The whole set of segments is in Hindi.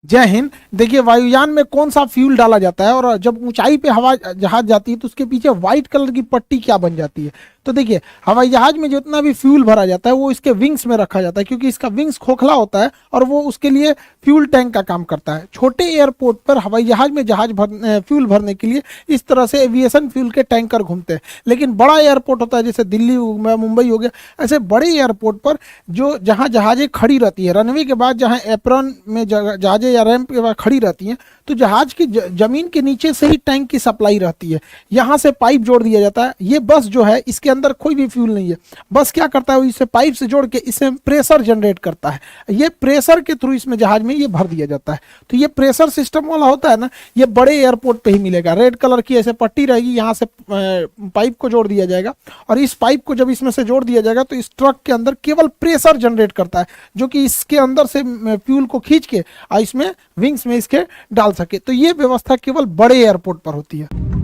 जय हिंद। देखिए, वायुयान में कौन सा फ्यूल डाला जाता है और जब ऊंचाई पे हवा जहाज जाती है तो उसके पीछे व्हाइट कलर की पट्टी क्या बन जाती है? तो देखिए, हवाई जहाज में जितना भी फ्यूल भरा जाता है वो इसके विंग्स में रखा जाता है, क्योंकि इसका विंग्स खोखला होता है और वो उसके लिए फ्यूल टैंक का काम करता है। छोटे एयरपोर्ट पर हवाई जहाज में फ्यूल भरने के लिए इस तरह से एविएशन फ्यूल के टैंकर घूमते हैं। लेकिन बड़ा एयरपोर्ट होता है, जैसे दिल्ली मुंबई हो गया, ऐसे बड़े एयरपोर्ट पर जो जहाँ जहाजें खड़ी रहती है, रनवे के बाद जहाँ एप्रॉन में जहाजें या रैंप के बाद खड़ी रहती हैं, तो जहाज की जमीन के नीचे से ही टैंक की सप्लाई रहती है। यहाँ से पाइप जोड़ दिया जाता है। ये बस जो है, इसके अंदर कोई भी फ्यूल नहीं है। बस क्या करता है, इसे पाइप से जोड़ के इससे प्रेशर जनरेट करता है। ये प्रेशर के थ्रू इसमें जहाज में ये भर दिया जाता है। तो ये प्रेशर सिस्टम वाला होता है ना, ये बड़े एयरपोर्ट पे ही मिलेगा। रेड कलर की ऐसे पट्टी रहेगी, यहाँ से पाइप को जोड़ दिया जाएगा और इस पाइप को जब इसमें से जोड़ दिया जाएगा तो इस ट्रक के अंदर केवल प्रेशर जनरेट करता है, जो कि इसके अंदर से फ्यूल को खींच के इसमें विंग्स में इसके डाल सके। तो ये व्यवस्था केवल बड़े एयरपोर्ट पर होती है।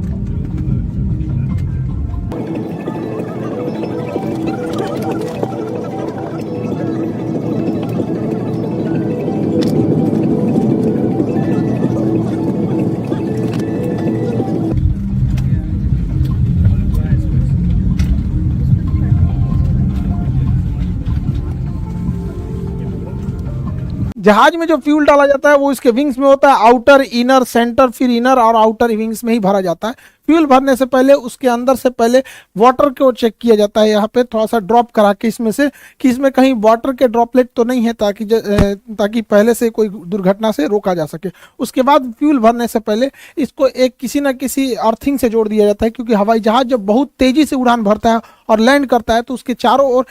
जहाज में जो फ्यूल डाला जाता है वो इसके विंग्स में होता है, आउटर, इनर, सेंटर, फिर इनर और आउटर विंग्स में ही भरा जाता है। फ्यूल भरने से पहले उसके अंदर से पहले वाटर को चेक किया जाता है, यहाँ पे थोड़ा सा ड्रॉप करा के इसमें से कि इसमें कहीं वाटर के ड्रॉपलेट तो नहीं है, ताकि पहले से कोई दुर्घटना से रोका जा सके। उसके बाद फ्यूल भरने से पहले इसको एक किसी न किसी अर्थिंग से जोड़ दिया जाता है, क्योंकि हवाई जहाज जब बहुत तेजी से उड़ान भरता है और लैंड करता है तो उसके चारों ओर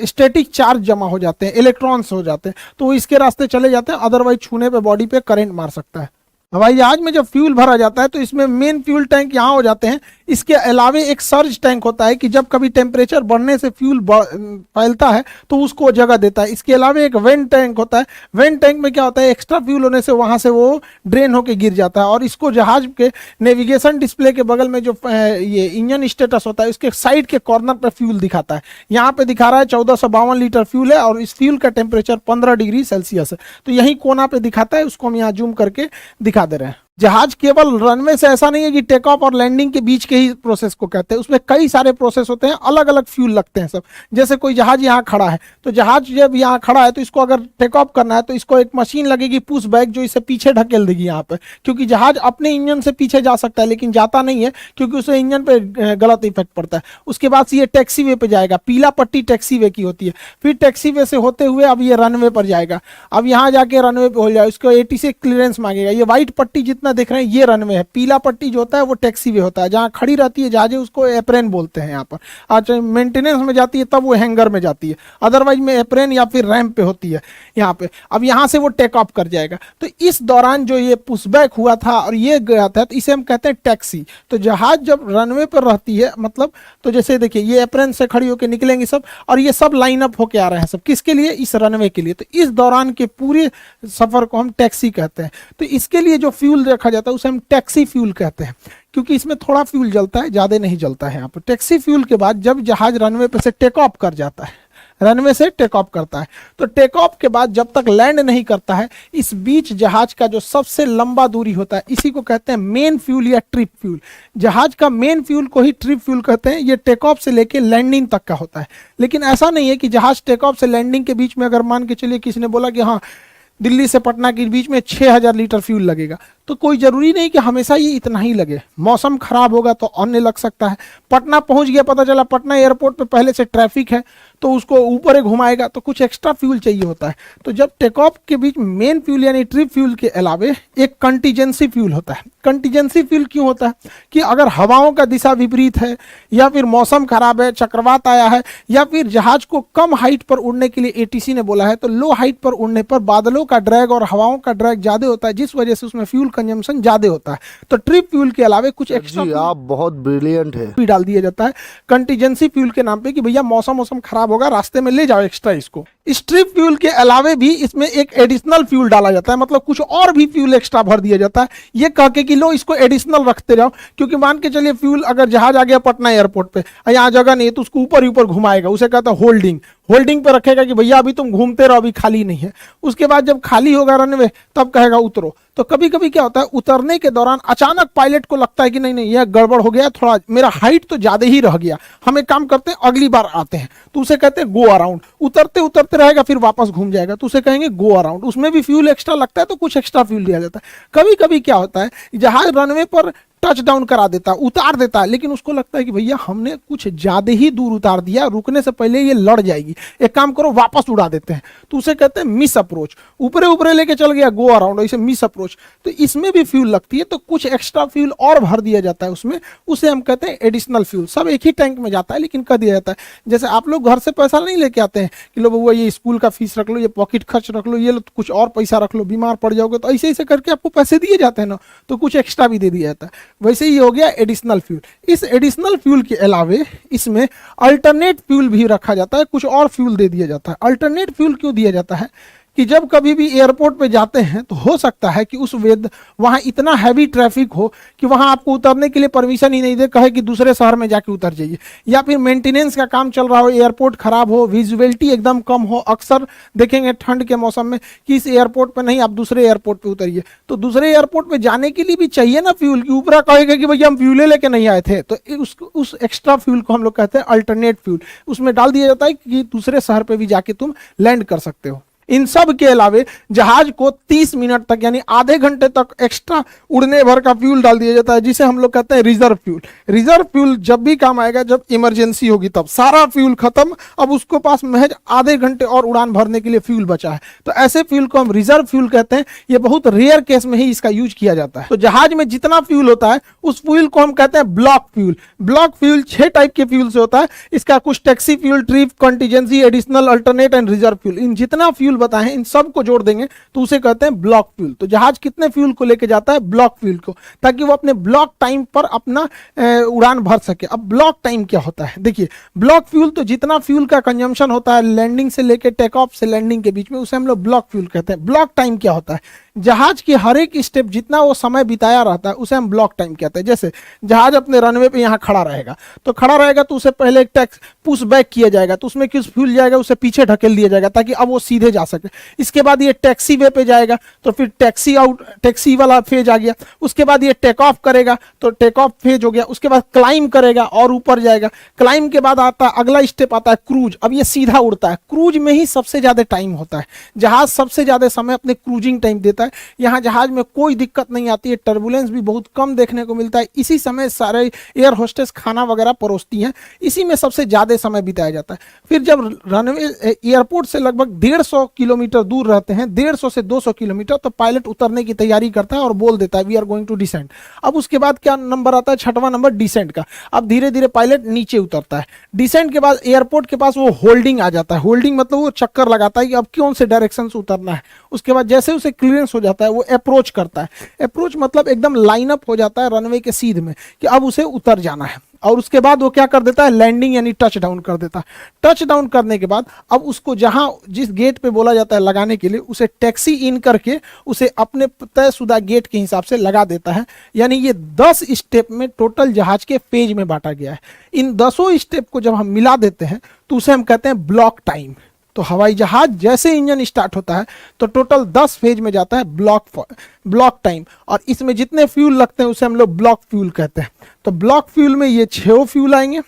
स्टैटिक चार्ज जमा हो जाते हैं, इलेक्ट्रॉन्स हो जाते हैं, तो वो इसके रास्ते चले जाते हैं। अदरवाइज छूने पे बॉडी पे करंट मार सकता है। हवाई जहाज में जब फ्यूल भरा जाता है तो इसमें मेन फ्यूल टैंक यहाँ हो जाते हैं। इसके अलावे एक सर्ज टैंक होता है कि जब कभी टेम्परेचर बढ़ने से फ्यूल फैलता है तो उसको जगह देता है। इसके अलावे एक वेंट टैंक होता है। वेंट टैंक में क्या होता है, एक्स्ट्रा फ्यूल होने से वहां से वो ड्रेन होकर गिर जाता है और इसको जहाज के नेविगेशन डिस्प्ले के बगल में जो ये इंजन स्टेटस होता है उसके साइड के कॉर्नर पर फ्यूल दिखाता है। यहाँ पे दिखा रहा है 1452 लीटर फ्यूल है और इस फ्यूल का टेम्परेचर 15 डिग्री सेल्सियस है। तो यही कोना पे दिखाता है, उसको हम यहाँ जूम करके दिखा दे रहे हैं। जहाज केवल रनवे से ऐसा नहीं है कि टेक ऑफ और लैंडिंग के बीच के ही प्रोसेस को कहते हैं, उसमें कई सारे प्रोसेस होते हैं, अलग अलग फ्यूल लगते हैं सब। जैसे कोई जहाज यहाँ खड़ा है, तो जहाज जब यहाँ खड़ा है तो इसको अगर टेक ऑफ करना है तो इसको एक मशीन लगेगी पुश बैक, जो इसे पीछे ढकेल देगी यहाँ पे, क्योंकि जहाज अपने इंजन से पीछे जा सकता है लेकिन जाता नहीं है, क्योंकि उसे इंजन पे गलत इफेक्ट पड़ता है। उसके बाद ये टैक्सी वे पे जाएगा, पीला पट्टी टैक्सी वे की होती है। फिर टैक्सी वे से होते हुए अब ये रनवे पर जाएगा। अब यहाँ जाके रनवे पे हो जाए, उसको ATC क्लियरेंस मांगेगा। ये व्हाइट पट्टी जितना देख रहे हैं ये रनवे है। पीला पट्टी जो होता है वो टैक्सी वे होता है, जहाँ खड़ी रहती है जहाजें उसको एप्रेन बोलते हैं। यहाँ पर आज मेंटेनेंस में जाती है तब वो हैंगर में जाती है, अदरवाइज में एप्रेन या फिर रैंप पे होती है यहाँ पे। अब यहाँ से वो टेक ऑफ कर जाएगा। तो इस दौरान जो ये पुशबैक हुआ था और ये गया था, तो इसे हम कहते हैं टैक्सी। तो जहाज जब रनवे पर रहती है, मतलब तो जैसे देखिए ये एप्रेन से खड़ी होकर निकलेंगे सब, और ये सब लाइन अप होके आ रहे हैं सब, किसके लिए, इस रनवे के लिए। तो इस दौरान के पूरे सफर को हम टैक्सी कहते हैं। तो इसके लिए जो फ्यूल रखा जाता है उसे हम टैक्सी फ्यूल कहते हैं, क्योंकि इसमें थोड़ा फ्यूल जलता है, ज्यादा नहीं जलता है यहाँ पर। टैक्सी फ्यूल के बाद जब जहाज रनवे पे से टेक ऑफ कर जाता है, रनवे से टेक ऑफ करता है, तो टेक ऑफ के बाद जब तक लैंड नहीं करता है, इस बीच जहाज का जो सबसे लंबा दूरी होता है इसी को कहते हैं मेन फ्यूल या ट्रिप फ्यूल। जहाज का मेन फ्यूल को ही ट्रिप फ्यूल कहते हैं। ये टेक ऑफ से लेके लैंडिंग तक का होता है। लेकिन ऐसा नहीं है कि जहाज टेक ऑफ से लैंडिंग के बीच में अगर मान के चलिए किसी ने बोला कि हाँ दिल्ली से पटना के बीच में 6000 लीटर फ्यूल लगेगा, तो कोई जरूरी नहीं कि हमेशा ये इतना ही लगे। मौसम खराब होगा तो अन्य लग सकता है। पटना पहुंच गया, पता चला पटना एयरपोर्ट पे पहले से ट्रैफिक है, तो उसको ऊपर ही घुमाएगा, तो कुछ एक्स्ट्रा फ्यूल चाहिए होता है। तो जब टेक ऑफ के बीच मेन फ्यूल यानी ट्रिप फ्यूल के अलावे एक कंटीजेंसी फ्यूल होता है। कंटीजेंसी फ्यूल क्यों होता है कि अगर हवाओं का दिशा विपरीत है, या फिर मौसम खराब है, चक्रवात आया है, या फिर जहाज को कम हाइट पर उड़ने के लिए ATC ने बोला है, तो लो हाइट पर उड़ने पर बादलों का ड्रैग और हवाओं का ड्रैग ज्यादा होता है, जिस वजह से उसमें फ्यूल कंजम्पशन ज्यादा होता है। तो ट्रिप फ्यूल के अलावे कुछ एक्स्ट्रा आप बहुत ब्रिलियंट है भी डाल दिया जाता है कंटीजेंसी फ्यूल के नाम पे, कि भैया मौसम खराब होगा, रास्ते में ले जाओ एक्स्ट्रा इसको। स्ट्रिप फ्यूल के अलावे भी इसमें एक एडिशनल फ्यूल डाला जाता है, मतलब कुछ और भी फ्यूल एक्स्ट्रा भर दिया जाता है, ये कह के कि लो इसको एडिशनल रखते रहो, क्योंकि मान के चलिए फ्यूल अगर जहाज आ गया पटना एयरपोर्ट पे, यहाँ जगह नहीं है तो उसको ऊपर ही ऊपर घुमाएगा, उसे कहता है होल्डिंग, होल्डिंग पे रखेगा कि भैया अभी तुम घूमते रहो, अभी खाली नहीं है। उसके बाद जब खाली होगा रनवे तब कहेगा उतरो। तो कभी कभी क्या होता है, उतरने के दौरान अचानक पायलट को लगता है कि नहीं नहीं यह गड़बड़ हो गया, थोड़ा मेरा हाइट तो ज्यादा ही रह गया, हम एक काम करते हैं अगली बार आते हैं, तो उसे कहते हैं गो अराउंड। उतरते उतरते रहेगा फिर वापस घूम जाएगा, तो उसे कहेंगे गो अराउंड। उसमें भी फ्यूल एक्स्ट्रा लगता है, तो कुछ एक्स्ट्रा फ्यूल दिया जाता है। कभी कभी क्या होता है, जहाज रनवे पर टच डाउन करा देता है, उतार देता है, लेकिन उसको लगता है कि भैया हमने कुछ ज्यादा ही दूर उतार दिया, रुकने से पहले ये लड़ जाएगी, एक काम करो वापस उड़ा देते हैं, तो उसे कहते हैं मिस अप्रोच। ऊपरे ऊपरे लेके चल गया गो अराउंड, ऐसे मिस अप्रोच। तो इसमें भी फ्यूल लगती है, तो कुछ एक्स्ट्रा फ्यूल और भर दिया जाता है उसमें, उसे हम कहते हैं एडिशनल फ्यूल। सब एक ही टैंक में जाता है लेकिन कर दिया जाता है। जैसे आप लोग घर से पैसा नहीं लेके आते हैं कि लो बउआ ये स्कूल का फीस रख लो, ये पॉकेट खर्च रख लो, ये लो कुछ और पैसा रख लो, बीमार पड़ जाओगे, तो ऐसे ऐसे करके आपको पैसे दिए जाते हैं ना, तो कुछ एक्स्ट्रा भी दे दिया जाता है। वैसे ही हो गया एडिशनल फ्यूल। इस एडिशनल फ्यूल के अलावे इसमें अल्टरनेट फ्यूल भी रखा जाता है, कुछ और फ्यूल दे दिया जाता है। अल्टरनेट फ्यूल क्यों दिया जाता है कि जब कभी भी एयरपोर्ट पे जाते हैं तो हो सकता है कि उस वेद वहां इतना हैवी ट्रैफिक हो कि वहां आपको उतरने के लिए परमिशन ही नहीं दे, कहे कि दूसरे शहर में जाके उतर जाइए, या फिर मेंटेनेंस का काम चल रहा हो, एयरपोर्ट खराब हो, विजुअलिटी एकदम कम हो। अक्सर देखेंगे ठंड के मौसम में कि इस एयरपोर्ट पे नहीं, आप दूसरे एयरपोर्ट पे उतरिए, तो दूसरे एयरपोर्ट पे जाने के लिए भी चाहिए ना फ्यूल, की ऊपरा कहेगा कि भैया हम फ्यूले लेके नहीं आए थे, तो उस एक्स्ट्रा फ्यूल को हम लोग कहते हैं अल्टरनेट फ्यूल। उसमें डाल दिया जाता है कि दूसरे शहर पे भी जाके तुम लैंड कर सकते हो। इन सब के अलावे जहाज को 30 मिनट तक यानी आधे घंटे तक एक्स्ट्रा उड़ने भर का फ्यूल डाल दिया जाता है, जिसे हम लोग कहते हैं रिजर्व फ्यूल। रिजर्व फ्यूल जब भी काम आएगा, जब इमरजेंसी होगी तब, सारा फ्यूल खत्म, अब उसको पास महज आधे घंटे और उड़ान भरने के लिए फ्यूल बचा है, तो ऐसे फ्यूल को हम रिजर्व फ्यूल कहते हैं। ये बहुत रेयर केस में ही इसका यूज किया जाता है। तो जहाज में जितना फ्यूल होता है उस फ्यूल को हम कहते हैं block fuel. Block fuel 6 type के फ्यूल से होता है। इसका कुछ taxi fuel, trip, contingency, additional, alternate and reserve fuel, इन जितना फ्यूल बताएं इन सब को जोड़ देंगे तो उसे कहते हैं ब्लॉक फ्यूल। तो जहाज कितने फ्यूल को लेके जाता है? ब्लॉक फ्यूल को, ताकि वो अपने ब्लॉक टाइम पर अपना उड़ान भर सके। अब ब्लॉक टाइम क्या होता है? देखिए, ब्लॉक फ्यूल तो जितना फ्यूल का कंजम्पशन होता है लैंडिंग से लेके टेक ऑफ से लैंडिंग के बीच में, उसे हम लोग ब्लॉक फ्यूल कहते हैं। ब्लॉक टाइम क्या होता है? जहाज की हर एक स्टेप जितना वो समय बिताया रहता है उसे हम ब्लॉक टाइम कहते हैं। जैसे जहाज अपने रनवे पे यहाँ खड़ा रहेगा, तो खड़ा रहेगा तो उसे पहले एक टैक्स पुश बैक किया जाएगा, तो उसमें किस फ्यूल जाएगा, उसे पीछे ढकेल दिया जाएगा ताकि अब वो सीधे जा सके। इसके बाद ये टैक्सी वे पे जाएगा, तो फिर टैक्सी वाला फेज आ गया। उसके बाद ये टेक ऑफ करेगा, तो टेक ऑफ फेज हो गया। उसके बाद क्लाइम करेगा और ऊपर जाएगा। क्लाइम के बाद आता है अगला स्टेप आता है क्रूज। अब ये सीधा उड़ता है। क्रूज में ही सबसे ज्यादा टाइम होता है। जहाज सबसे ज्यादा समय अपने क्रूजिंग टाइम देता है। यहाँ जहाज में कोई दिक्कत नहीं आती है, टर्बुलेंस भी बहुत कम देखने को मिलता है। इसी समय सारे एयर होस्टेस खाना वगैरह परोसती हैं, इसी में सबसे ज्यादा समय बिताया जाता है। फिर जब रनवे एयरपोर्ट से लगभग 150 किलोमीटर दूर रहते हैं, 150 से 200 किलोमीटर, तो पायलट उतरने की तैयारी करता है और बोल देता है we are going to descend. अब उसके बाद क्या नंबर आता है? 6वां नंबर डिसेंट का। अब धीरे धीरे पायलट नीचे उतरता है। डिसेंट के बाद एयरपोर्ट के पास वो होल्डिंग आ जाता है। होल्डिंग मतलब वो चक्कर लगाता है कि अब कौन से डायरेक्शन से उतरना है। उसके बाद जैसे उसे क्लियरेंस हो जाता है वो अप्रोच करता है। अप्रोच मतलब एकदम लाइनअप हो जाता है रनवे के सीध में कि अब उसे उतर जाना है। और उसके बाद वो क्या कर देता है? लैंडिंग यानी टच डाउन कर देता है। टच डाउन करने के बाद अब उसको जहां जिस गेट पे बोला जाता है लगाने के लिए, उसे टैक्सी इन करके उसे अपने तयशुदा गेट के हिसाब से लगा देता है। यानी ये 10 स्टेप में टोटल जहाज के पेज में बांटा गया है। इन 10 स्टेप को जब हम मिला देते हैं तो उसे हम कहते हैं ब्लॉक टाइम। तो हवाई जहाज जैसे इंजन स्टार्ट होता है तो टोटल 10 फेज में जाता है ब्लॉक टाइम, और इसमें जितने फ्यूल लगते हैं उसे हम लोग ब्लॉक फ्यूल कहते हैं। तो ब्लॉक फ्यूल में ये 6 फ्यूल आएंगे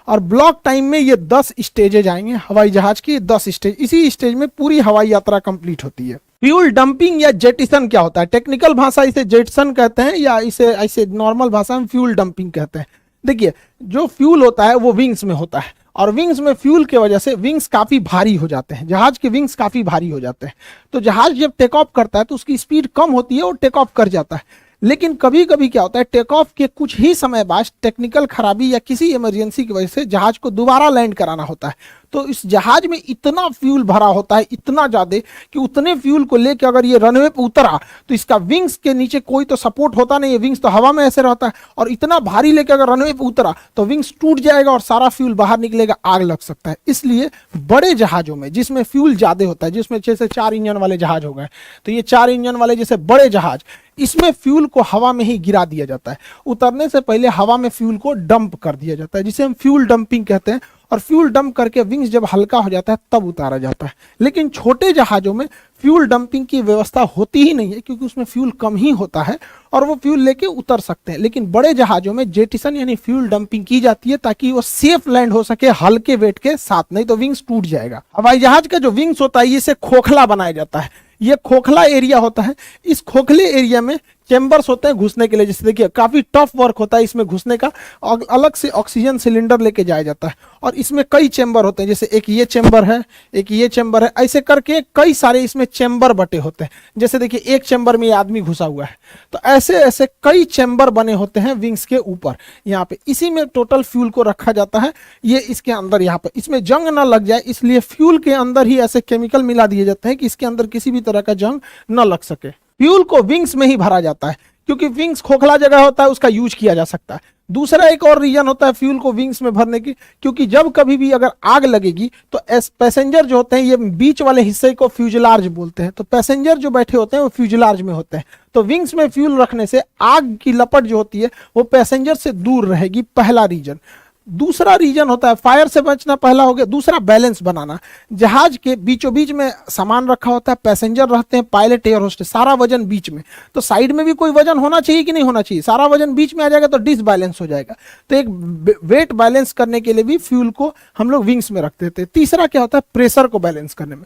और ब्लॉक टाइम में ये 10 स्टेजेज आएंगे। हवाई जहाज की 10 स्टेज, इसी स्टेज में पूरी हवाई यात्रा कंप्लीट होती है। फ्यूल डंपिंग या जेटिसन क्या होता है? टेक्निकल भाषा इसे जेटिसन कहते हैं, या इसे ऐसे नॉर्मल भाषा में फ्यूल डंपिंग कहते हैं। देखिए, जो फ्यूल होता है वो विंग्स में होता है, और विंग्स में फ्यूल के वजह से विंग्स काफी भारी हो जाते हैं। जहाज के विंग्स काफी भारी हो जाते हैं, तो जहाज जब टेक ऑफ करता है तो उसकी स्पीड कम होती है और टेक ऑफ कर जाता है। लेकिन कभी कभी क्या होता है, टेक ऑफ के कुछ ही समय बाद टेक्निकल खराबी या किसी इमरजेंसी की वजह से जहाज को दोबारा लैंड कराना होता है। तो इस जहाज में इतना फ्यूल भरा होता है, इतना ज्यादा कि उतने फ्यूल को लेकर अगर ये रनवे पे उतरा तो इसका विंग्स के नीचे कोई तो सपोर्ट होता नहीं है, विंग्स तो हवा में ऐसे रहता है, और इतना भारी लेकर अगर रनवे पे उतरा तो विंग्स टूट जाएगा और सारा फ्यूल बाहर निकलेगा, आग लग सकता है। इसलिए बड़े जहाजों में जिसमें फ्यूल ज्यादा होता है, जिसमें जैसे 4 इंजन वाले जहाज हो गए, तो ये 4 इंजन वाले जैसे बड़े जहाज, इसमें फ्यूल को हवा में ही गिरा दिया जाता है। उतरने से पहले हवा में फ्यूल को डंप कर दिया जाता है, जिसे हम फ्यूल डंपिंग कहते हैं, और फ्यूल डंप करके विंग्स जब हल्का हो जाता है तब उतारा जाता है। लेकिन छोटे जहाजों में फ्यूल डंपिंग की व्यवस्था होती ही नहीं है, क्योंकि उसमें फ्यूल कम ही होता है और वो फ्यूल लेके उतर सकते हैं। लेकिन बड़े जहाजों में जेटिसन यानी फ्यूल डंपिंग की जाती है ताकि वो सेफ लैंड हो सके हल्के वेट के साथ, नहीं तो विंग्स टूट जाएगा। हवाई जहाज का जो विंग्स होता है इसे खोखला बनाया जाता है, ये खोखला एरिया होता है। इस खोखले एरिया में चेंबर्स होते हैं घुसने के लिए, जैसे देखिए काफी टफ वर्क होता है इसमें घुसने का, और अलग से ऑक्सीजन सिलेंडर लेके जाया जाता है, और इसमें कई चेंबर होते हैं, जैसे एक ये चेंबर है, एक ये चेंबर है, ऐसे करके कई सारे इसमें चेंबर बटे होते हैं। जैसे देखिए एक चेंबर में ये आदमी घुसा हुआ है, तो ऐसे ऐसे कई चेंबर बने होते हैं विंग्स के ऊपर यहाँ पे, इसी में टोटल फ्यूल को रखा जाता है। ये इसके अंदर यहाँ पे, इसमें जंग ना लग जाए इसलिए फ्यूल के अंदर ही ऐसे केमिकल मिला दिए जाते हैं कि इसके अंदर किसी भी तरह का जंग न लग सके। फ्यूल को विंग्स में ही भरा जाता है, क्योंकि विंग्स खोखला जगह होता है, उसका यूज किया जा सकता है। दूसरा एक और रीजन होता है फ्यूल को विंग्स में भरने की, क्योंकि जब कभी भी अगर आग लगेगी तो पैसेंजर जो होते हैं, ये बीच वाले हिस्से को फ्यूजलार्ज बोलते हैं, तो पैसेंजर जो बैठे होते हैं वो फ्यूजलार्ज में होते हैं। तो विंग्स में फ्यूल रखने से आग की लपट जो होती है वो पैसेंजर से दूर रहेगी, पहला रीजन। दूसरा रीजन होता है फायर से बचना, पहला हो गया। दूसरा बैलेंस बनाना, जहाज के बीचों बीच में सामान रखा होता है, पैसेंजर रहते हैं, पायलट, एयर होस्टेस, सारा वजन बीच में, तो साइड में भी कोई वजन होना चाहिए कि नहीं होना चाहिए, सारा वजन बीच में आ जाएगा तो डिसबैलेंस हो जाएगा। तो एक वेट बैलेंस करने के लिए भी फ्यूल को हम लोग विंग्स में रख देते हैं। तीसरा क्या होता है, प्रेशर को बैलेंस करने में,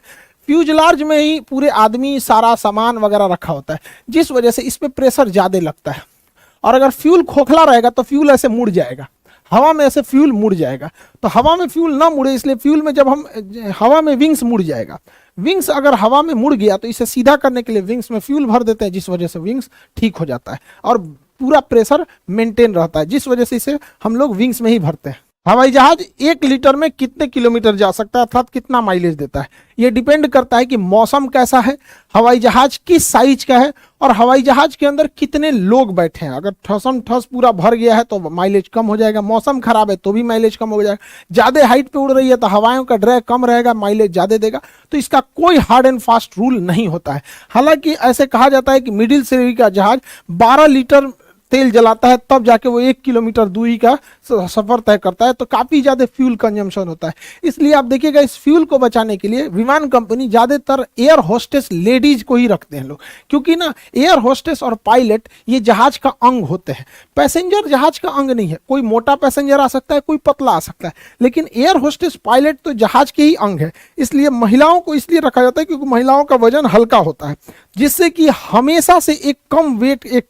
फ्यूजलार्ज में ही पूरे आदमी सारा सामान वगैरह रखा होता है, जिस वजह से इस पर प्रेशर ज्यादा लगता है, और अगर फ्यूल खोखला रहेगा तो फ्यूल ऐसे मुड़ जाएगा, हवा में ऐसे फ्यूल मुड़ जाएगा। तो हवा में फ्यूल ना मुड़े इसलिए फ्यूल में जब हम हवा में विंग्स मुड़ जाएगा, विंग्स अगर हवा में मुड़ गया तो इसे सीधा करने के लिए विंग्स में फ्यूल भर देते हैं, जिस वजह से विंग्स ठीक हो जाता है और पूरा प्रेशर मेंटेन रहता है, जिस वजह से इसे हम लोग विंग्स में ही भरते हैं। हवाई जहाज 1 लीटर में कितने किलोमीटर जा सकता है, अर्थात कितना माइलेज देता है, यह डिपेंड करता है कि मौसम कैसा है, हवाई जहाज किस साइज का है, और हवाई जहाज के अंदर कितने लोग बैठे हैं। अगर ठसम ठस पूरा भर गया है तो माइलेज कम हो जाएगा, मौसम खराब है तो भी माइलेज कम हो जाएगा, ज्यादा हाइट पे उड़ रही है तो हवाओं का ड्रैग कम रहेगा, माइलेज ज्यादा देगा। तो इसका कोई हार्ड एंड फास्ट रूल नहीं होता है। हालांकि ऐसे कहा जाता है कि मिडिल श्रेणी का जहाज 12 लीटर तेल जलाता है तब जाके वो 1 किलोमीटर दूरी का सफर तय करता है, तो काफी ज्यादा फ्यूल कंजम्पशन होता है। इसलिए आप देखिएगा इस फ्यूल को बचाने के लिए विमान कंपनी ज्यादातर एयर होस्टेस लेडीज को ही रखते हैं लोग, क्योंकि ना एयर होस्टेस और पायलट ये जहाज का अंग होते हैं, पैसेंजर जहाज का अंग नहीं है। कोई मोटा पैसेंजर आ सकता है, कोई पतला आ सकता है, लेकिन एयर होस्टेस पायलट तो जहाज के ही अंग है। इसलिए महिलाओं को इसलिए रखा जाता है क्योंकि महिलाओं का वजन हल्का होता है, जिससे कि हमेशा से एक कम वेट, एक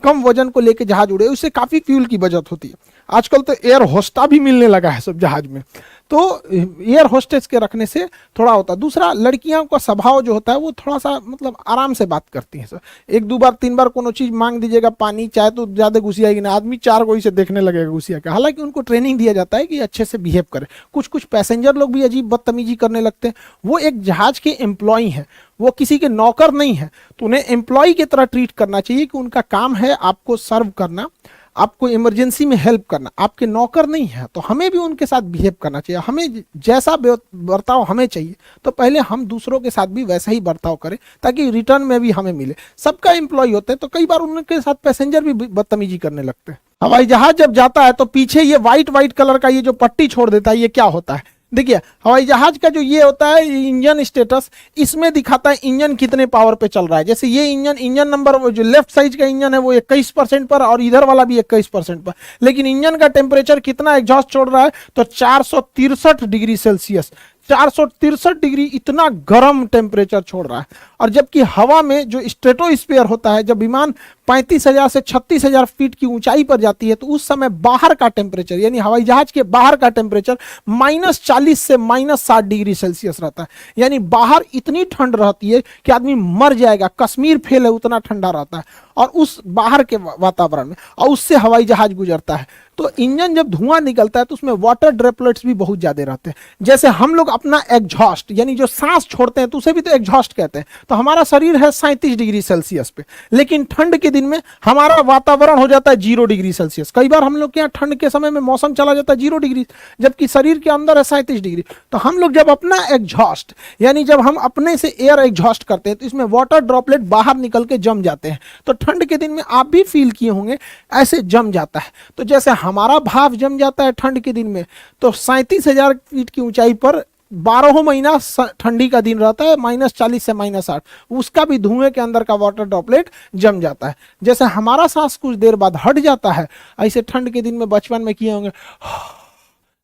कम वजन को लेके जहाज उड़े, उससे काफी फ्यूल की बचत होती है। आजकल तो एयर होस्टा भी मिलने लगा है सब जहाज में, तो एयर होस्टेस के रखने से थोड़ा होता है। दूसरा, लड़कियों का स्वभाव जो होता है वो थोड़ा सा मतलब आराम से बात करती हैं सर, 1-2 बार 3 बार कोनो चीज मांग दीजिएगा, पानी चाहे तो ज्यादा घुसियाएगी ना, आदमी 4 गोई से देखने लगेगा घुसिया के। हालांकि उनको ट्रेनिंग दिया जाता है कि अच्छे से बिहेव करे। कुछ पैसेंजर लोग भी अजीब बदतमीजी करने लगते हैं, वो एक जहाज के एम्प्लॉय हैं, वो किसी के नौकर नहीं है, तो उन्हें एम्प्लॉय की तरह ट्रीट करना चाहिए कि उनका काम है आपको सर्व करना, आपको इमरजेंसी में हेल्प करना, आपके नौकर नहीं है। तो हमें भी उनके साथ बिहेव करना चाहिए, हमें जैसा बर्ताव हमें चाहिए तो पहले हम दूसरों के साथ भी वैसा ही बर्ताव करें ताकि रिटर्न में भी हमें मिले। सबका एम्प्लॉय होते हैं तो कई बार उनके साथ पैसेंजर भी बदतमीजी करने लगते हैं। हवाई जहाज जब जाता है तो पीछे ये व्हाइट कलर का ये जो पट्टी छोड़ देता है, ये क्या होता है? देखिए हवाई जहाज का जो ये होता है इंजन स्टेटस, इसमें दिखाता है इंजन कितने पावर पे चल रहा है। जैसे ये इंजन नंबर जो लेफ्ट साइड का इंजन है वो 21% पर, और इधर वाला भी 21% पर, लेकिन इंजन का टेम्परेचर कितना एग्जॉस्ट छोड़ रहा है तो 463 डिग्री सेल्सियस, 463 डिग्री इतना गर्म टेम्परेचर छोड़ रहा है। और जबकि हवा में जो स्ट्रेटोस्फीयर होता है, जब विमान 35,000 से 36,000 फीट की ऊंचाई पर जाती है तो उस समय बाहर का टेम्परेचर यानी हवाई जहाज के बाहर का टेम्परेचर -40 से -60 डिग्री सेल्सियस रहता है। यानी बाहर इतनी ठंड रहती है कि आदमी मर जाएगा, कश्मीर फेल है उतना ठंडा रहता है और उस बाहर के वातावरण में, और उससे हवाई जहाज गुजरता है। तो इंजन जब धुआं निकलता है तो उसमें वाटर ड्रॉपलेट्स भी बहुत ज्यादा रहते हैं। जैसे हम लोग अपना एग्जॉस्ट यानी जो सांस छोड़ते हैं तो उसे भी तो एग्जॉस्ट कहते हैं। तो हमारा शरीर है 37 डिग्री सेल्सियस पे, लेकिन ठंड के दिन में हमारा वातावरण हो जाता है 0 डिग्री सेल्सियस। कई बार हम लोग के यहाँ ठंड के समय में मौसम चला जाता है 0 डिग्री, जबकि शरीर के अंदर है 37 डिग्री। तो हम लोग जब अपना एग्जॉस्ट यानी जब हम अपने से एयर एग्जॉस्ट करते हैं तो इसमें वाटर ड्रॉपलेट बाहर निकल के जम जाते हैं। तो ठंड के दिन में आप भी फील किए होंगे ऐसे जम जाता है। तो जैसे हमारा भाप जम जाता है ठंड के दिन में, तो 37,000 फीट की ऊंचाई पर 12 महीना ठंडी का दिन रहता है, -40 से -60, उसका भी धुएं के अंदर का वाटर ड्रॉपलेट जम जाता है। जैसे हमारा सांस कुछ देर बाद हट जाता है, ऐसे ठंड के दिन में बचपन में किए होंगे,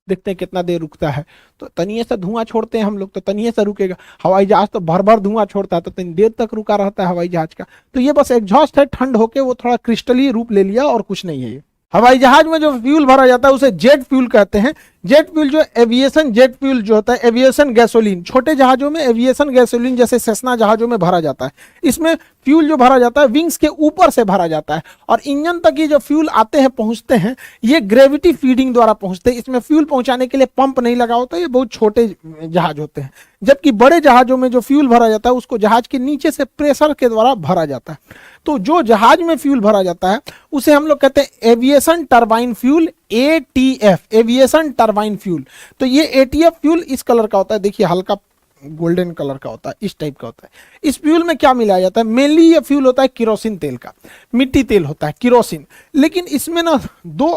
देखते हैं कितना देर रुकता है। तो तनिए से धुआं छोड़ते हैं हम लोग तो तनिए से रुकेगा। हवाई जहाज तो भर भर धुआं छोड़ता है तो तनी देर तक रुका रहता है हवाई जहाज का। तो ये बस एग्जॉस्ट है, ठंड होके वो थोड़ा क्रिस्टली रूप ले लिया और कुछ नहीं है ये। हवाई जहाज में जो फ्यूल भरा जाता है उसे जेट फ्यूल कहते हैं। जेट फ्यूल जो एविएशन जेट फ्यूल जो होता है, एविएशन गैसोलीन, छोटे जहाजों में एविएशन गैसोलीन जैसे सेस्ना जहाजों में भरा जाता है। इसमें फ्यूल जो भरा जाता है विंग्स के ऊपर से भरा जाता है और इंजन तक ये जो फ्यूल आते हैं पहुंचते हैं ये ग्रेविटी फीडिंग द्वारा पहुंचते हैं। इसमें फ्यूल पहुंचाने के लिए पंप नहीं लगा होता, ये बहुत छोटे जहाज होते हैं। जबकि बड़े जहाजों में जो फ्यूल भरा जाता है उसको जहाज के नीचे से प्रेशर के द्वारा भरा जाता है। तो जो जहाज में फ्यूल भरा जाता है उसे हम लोग कहते हैं aviation turbine fuel, ATF, aviation turbine fuel. तो ये ATF फ्यूल इस कलर का होता है, देखिए हल्का गोल्डन कलर का होता है, इस टाइप का होता है। इस फ्यूल में क्या मिलाया जाता है? मेनली ये फ्यूल होता है केरोसिन तेल का, मिट्टी तेल होता है केरोसिन। लेकिन इसमें ना दो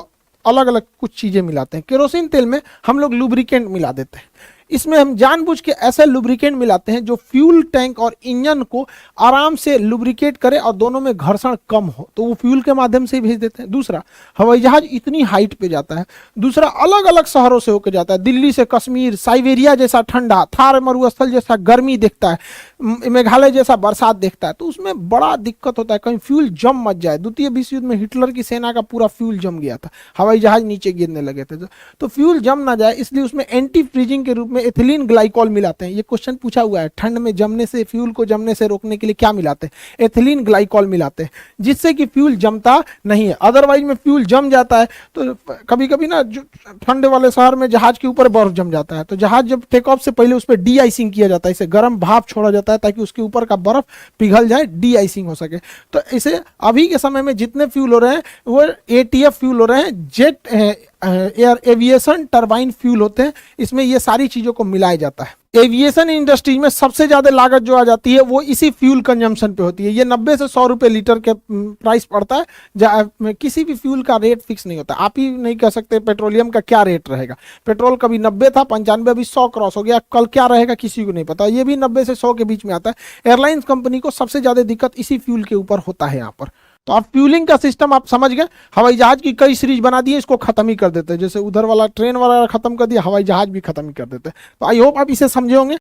अलग अलग कुछ चीजें मिलाते हैं। केरोसिन तेल में हम लोग लुब्रिकेंट मिला देते हैं। इसमें हम जानबूझ के ऐसा लुब्रिकेंट मिलाते हैं जो फ्यूल टैंक और इंजन को आराम से लुब्रिकेट करे और दोनों में घर्षण कम हो, तो वो फ्यूल के माध्यम से ही भेज देते हैं। दूसरा, हवाई जहाज इतनी हाइट पे जाता है। दूसरा, अलग अलग शहरों से होकर जाता है, दिल्ली से कश्मीर, साइबेरिया जैसा ठंडा, थार मरुस्थल जैसा गर्मी देखता है, मेघालय जैसा बरसात देखता है। तो उसमें बड़ा दिक्कत होता है कहीं फ्यूल जम मत जाए। द्वितीय विश्व युद्ध में हिटलर की सेना का पूरा फ्यूल जम गया था, हवाई जहाज नीचे गिरने लगे थे। तो फ्यूल जम ना जाए इसलिए उसमें एंटी फ्रीजिंग के रूप में एथिलीन ग्लाइकॉल मिलाते हैं। ये क्वेश्चन पूछा हुआ है, ठंड में जमने से, फ्यूल को जमने से रोकने के लिए क्या मिलाते हैं? एथिलीन ग्लाइकॉल मिलाते हैं, जिससे कि फ्यूल जमता नहीं है। अदरवाइज में फ्यूल जम जाता है तो कभी कभी ना ठंडे वाले शहर में जहाज के ऊपर बर्फ जम जाता है, तो जहाज जब टेक ऑफ से पहले उस पर डी आइसिंग किया जाता है, इसे गर्म भाप छोड़ा जाता है ताकि उसके ऊपर का बर्फ पिघल जाए, डी आइसिंग हो सके। तो इसे अभी के समय में जितने फ्यूल हो रहे हैं वो ATF फ्यूल हो रहे हैं, jet air aviation turbine fuel होते हैं। इसमें ये सारी चीजों को मिलाया जाता है। एविएशन इंडस्ट्री में सबसे ज्यादा लागत जो आ जाती है वो इसी फ्यूल कंजम्पशन पे होती है। ये 90 से 100 रुपए लीटर के प्राइस पड़ता है। किसी भी फ्यूल का रेट फिक्स नहीं होता, आप ही नहीं कह सकते पेट्रोलियम का क्या रेट रहेगा। पेट्रोल कभी 90 था, 95, अभी 100 क्रॉस हो गया, कल क्या रहेगा किसी को नहीं पता। ये भी 90 से 100 के बीच में आता है। एयरलाइंस कंपनी को सबसे ज्यादा दिक्कत इसी फ्यूल के ऊपर होता है यहाँ पर। तो आप फ्यूलिंग का सिस्टम आप समझ गए। हवाई जहाज की कई सीरीज बना दी है, इसको खत्म ही कर देते हैं। जैसे उधर वाला ट्रेन वाला खत्म कर दिया, हवाई जहाज भी खत्म ही कर देते हैं। तो आई होप आप इसे समझे होंगे।